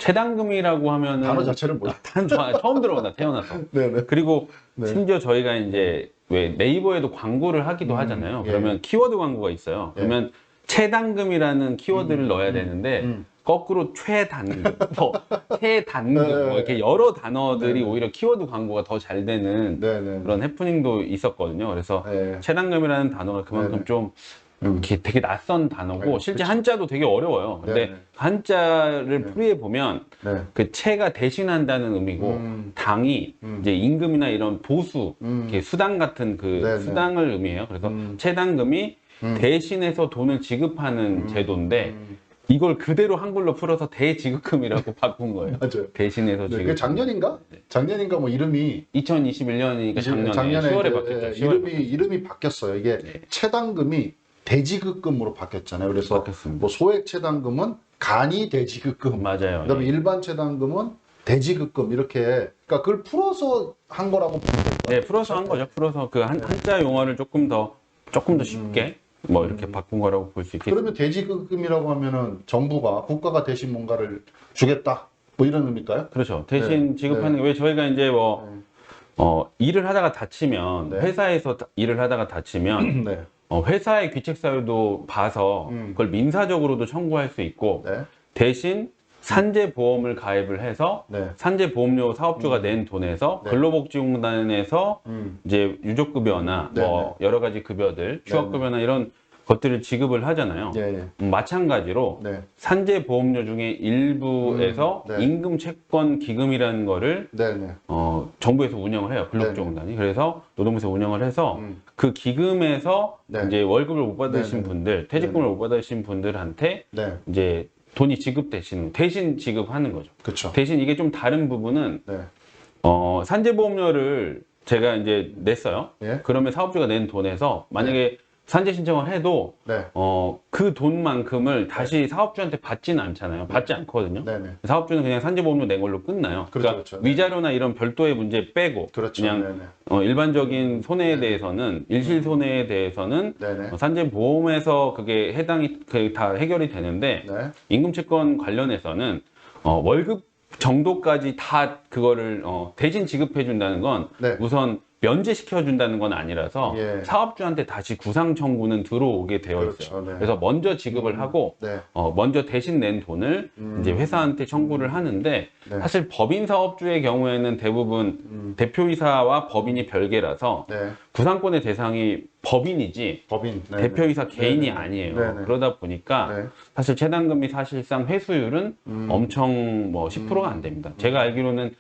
최단금이라고 하면은 단어 자체를 몰라. 처음 들어본다 태어나서. 네네. 그리고 네. 심지어 저희가 이제 왜 네이버에도 광고를 하기도 하잖아요. 예. 그러면 키워드 광고가 있어요. 예. 그러면 최단금이라는 키워드를 넣어야 되는데 거꾸로 최단금, 뭐 최단금 뭐 이렇게 여러 단어들이 네네. 오히려 키워드 광고가 더 잘 되는 네네. 그런 해프닝도 있었거든요. 그래서 네. 최단금이라는 단어가 그만큼 네네. 좀 이렇게 되게 낯선 단어고 네, 실제 그쵸. 한자도 되게 어려워요. 근데 네네. 한자를 네. 풀이해 보면 네. 그 채가 대신한다는 의미고 당이 이제 임금이나 이런 보수, 이렇게 수당 같은 그 네네. 수당을 의미해요. 그래서 채당금이 대신해서 돈을 지급하는 제도인데 이걸 그대로 한글로 풀어서 대지급금이라고 바꾼 거예요. 맞아요. 대신해서 네, 지급. 그 작년인가? 작년인가 뭐 이름이 2021년이니까 작년에 작년에 10월에 이제, 바뀌었죠. 예, 10월에 이름이 바뀌었어요. 이게 네. 채당금이 대지급금으로 바뀌었잖아요. 그래서 바뀌었습니다. 뭐 소액 채당금은 간이 대지급금, 맞아요. 그다음에 예. 일반 채당금은 대지급금 이렇게 그러니까 그걸 풀어서 한 거라고 보면 될것 네, 같아요. 풀어서 한 거죠. 풀어서 그 한자 용어를 조금 더 쉽게 뭐 이렇게 바꾼 거라고 볼 수 있겠습니다. 그러면 대지급금이라고 하면은 정부가 국가가 대신 뭔가를 주겠다 뭐 이런 의미일까요? 그렇죠. 대신 네. 지급하는 게 왜 저희가 이제 뭐 일을 하다가 다치면 네. 회사에서 일을 하다가 다치면 네. 회사의 귀책 사유도 봐서 그걸 민사적으로도 청구할 수 있고 네. 대신 산재보험을 가입을 해서 네. 산재보험료 사업주가 낸 돈에서 네. 근로복지공단에서 이제 유족급여나 네, 뭐 여러 가지 급여들, 휴학급여나 이런 것들을 지급을 하잖아요. 예, 예. 마찬가지로 네. 산재보험료 중에 일부에서 네. 임금채권 기금이라는 거를 네, 네. 정부에서 운영을 해요. 근로복지공단이. 그래서 노동부에서 운영을 해서 그 기금에서 네. 이제 월급을 못 받으신 네, 네. 분들, 퇴직금을 못 받으신 분들한테 네. 이제 돈이 대신 지급하는 거죠. 그렇죠. 대신 이게 좀 다른 부분은 네. 산재보험료를 제가 이제 냈어요. 예. 그러면 사업주가 낸 돈에서 만약에 산재 신청을 해도 네. 그 돈만큼을 다시 사업주한테 받지는 않잖아요. 받지 않거든요. 네, 네. 사업주는 그냥 산재보험료 낸 걸로 끝나요. 그렇죠, 그러니까 그렇죠. 네. 위자료나 이런 별도의 문제 빼고 그렇죠. 그냥 네, 네. 일반적인 손해에 대해서는 일실 손해에 대해서는 네, 네. 산재보험에서 그게 해당이 다 해결이 되는데 네. 임금채권 관련해서는 월급 정도까지 다 그거를 대신 지급해 준다는 건 네. 우선 면제시켜 준다는 건 아니라서 예. 사업주한테 다시 구상 청구는 들어오게 되어 그렇죠. 있어요. 네. 그래서 먼저 지급을 하고 네. 먼저 대신 낸 돈을 이제 회사한테 청구를 하는데 네. 사실 법인 사업주의 경우에는 대부분 대표이사와 법인이 별개라서 네. 구상권의 대상이 법인이지 법인. 네, 대표이사 네. 개인이 네, 네. 아니에요. 네, 네. 그러다 보니까 네. 사실 채당금이 사실상 회수율은 엄청 뭐 10%가 안 됩니다. 제가 알기로는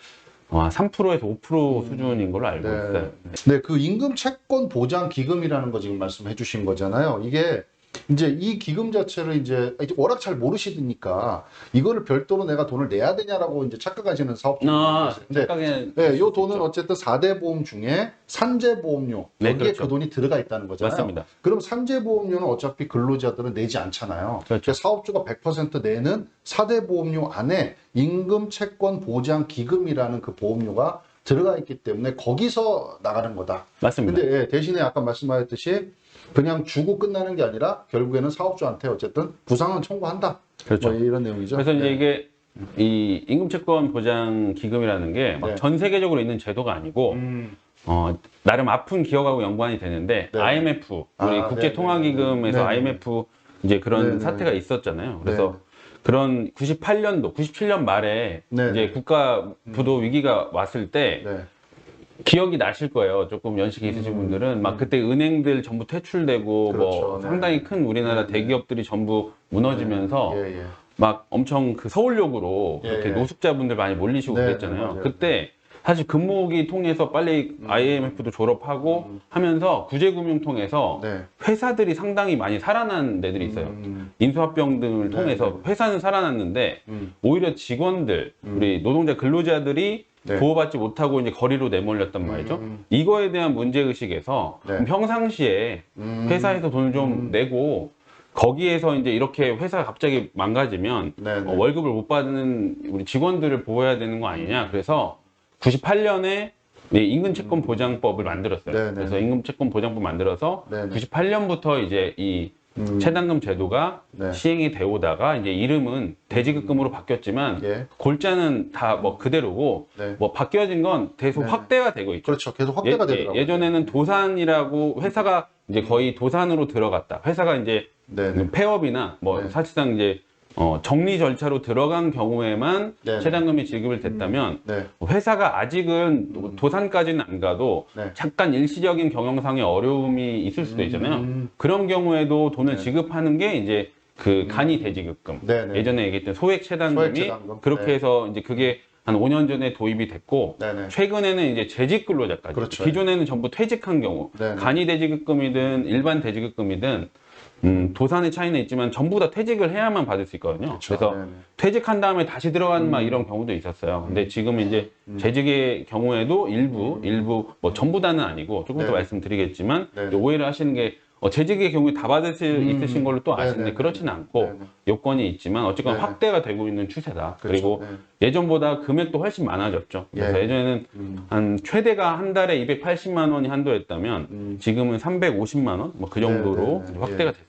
3%에서 5% 수준인 걸로 알고 네. 있어요. 네, 그 임금 채권 보장 기금이라는 거 지금 말씀해 주신 거잖아요. 이게 이제 이 기금 자체를 이제 워낙 잘 모르시니까 이거를 별도로 내가 돈을 내야 되냐라고 이제 착각하시는 사업주분들이 계세요. 근데 착각에 네, 요 돈은 어쨌든 4대 보험 중에 산재보험료 네, 여기에 그렇죠. 그 돈이 들어가 있다는 거잖아요. 맞습니다. 그럼 산재보험료는 어차피 근로자들은 내지 않잖아요. 그렇죠. 그러니까 사업주가 100% 내는 4대 보험료 안에 임금 채권 보장 기금이라는 그 보험료가 들어가 있기 때문에 거기서 나가는 거다. 맞습니다. 근데 예, 대신에 아까 말씀하셨듯이 그냥 주고 끝나는 게 아니라 결국에는 사업주한테 어쨌든 부상은 청구한다. 그렇죠. 뭐 이런 내용이죠. 그래서 이제 네. 이게 이 임금채권 보장 기금이라는 게 막 네. 전 세계적으로 있는 제도가 아니고 나름 아픈 기억하고 연관이 되는데 네. IMF 우리 아, 국제통화기금에서 네, 네. IMF 이제 그런 네, 네. 사태가 있었잖아요. 그래서 네. 그런 98년도, 97년 말에 네, 이제 네. 국가 부도 위기가 왔을 때 네. 기억이 나실 거예요. 조금 연식이 있으신 분들은 막 그때 은행들 전부 퇴출되고 그렇죠. 뭐 네. 상당히 큰 우리나라 대기업들이 전부 무너지면서 예, 예. 막 엄청 그 서울역으로 예, 그렇게 예. 노숙자분들 많이 몰리시고 네, 그랬잖아요. 네, 맞아요. 그때 사실 금모으기 통해서 빨리 IMF도 졸업하고 하면서 구제금융 통해서 네. 회사들이 상당히 많이 살아난 데들이 있어요. 인수합병 등을 네, 통해서 회사는 살아났는데 오히려 직원들, 우리 노동자 근로자들이 네. 보호받지 못하고 이제 거리로 내몰렸단 말이죠. 이거에 대한 문제의식에서 네. 그럼 평상시에 회사에서 돈을 좀 내고 거기에서 이제 이렇게 회사가 갑자기 망가지면 네, 네. 월급을 못 받는 우리 직원들을 보호해야 되는 거 아니냐. 그래서 98년에 임금채권 보장법을 만들었어요. 네, 네, 그래서 네. 임금채권 보장법 만들어서 네, 네. 98년부터 이제 이 최단금 제도가 네. 시행이 되어 오다가 이제 이름은 대지급금으로 바뀌었지만 예. 골자는 다 뭐 그대로고 네. 뭐 바뀌어진 건 계속 네. 확대가 되고 있죠. 그렇죠. 계속 확대가 되더라고요. 예전에는 도산이라고 회사가 이제 거의 도산으로 들어갔다. 회사가 이제 네네. 폐업이나 뭐 네. 사실상 이제 정리 절차로 들어간 경우에만 네네. 최단금이 지급을 됐다면 네. 회사가 아직은 도산까지는 안 가도 네. 잠깐 일시적인 경영상의 어려움이 있을 수도 있잖아요. 그런 경우에도 돈을 네. 지급하는 게 이제 그 간이 대지급금. 네네. 예전에 얘기했던 소액 최단금이 소액 최단금. 그렇게 네. 해서 이제 그게 한 5년 전에 도입이 됐고 네네. 최근에는 이제 재직 근로자까지. 그렇죠. 기존에는 전부 퇴직한 경우 네네. 간이 대지급금이든 일반 대지급금이든 도산의 차이는 있지만 전부 다 퇴직을 해야만 받을 수 있거든요. 그렇죠. 그래서 네네. 퇴직한 다음에 다시 들어가는 막 이런 경우도 있었어요. 근데 지금 이제 재직의 경우에도 일부 뭐 전부 다는 아니고 조금 더 네네. 말씀드리겠지만 네네. 오해를 하시는 게 재직의 경우에 다 받을 수 있으신 걸로 또 아시는데 네네네. 그렇지는 않고 네네. 요건이 있지만 어쨌건 네네. 확대가 되고 있는 추세다. 그렇죠. 그리고 네. 예전보다 금액도 훨씬 많아졌죠. 그래서 예. 예전에는 한 최대가 한 달에 280만 원이 한도였다면 지금은 350만 원 뭐 그 정도로 네네네. 확대가 예. 됐습니다.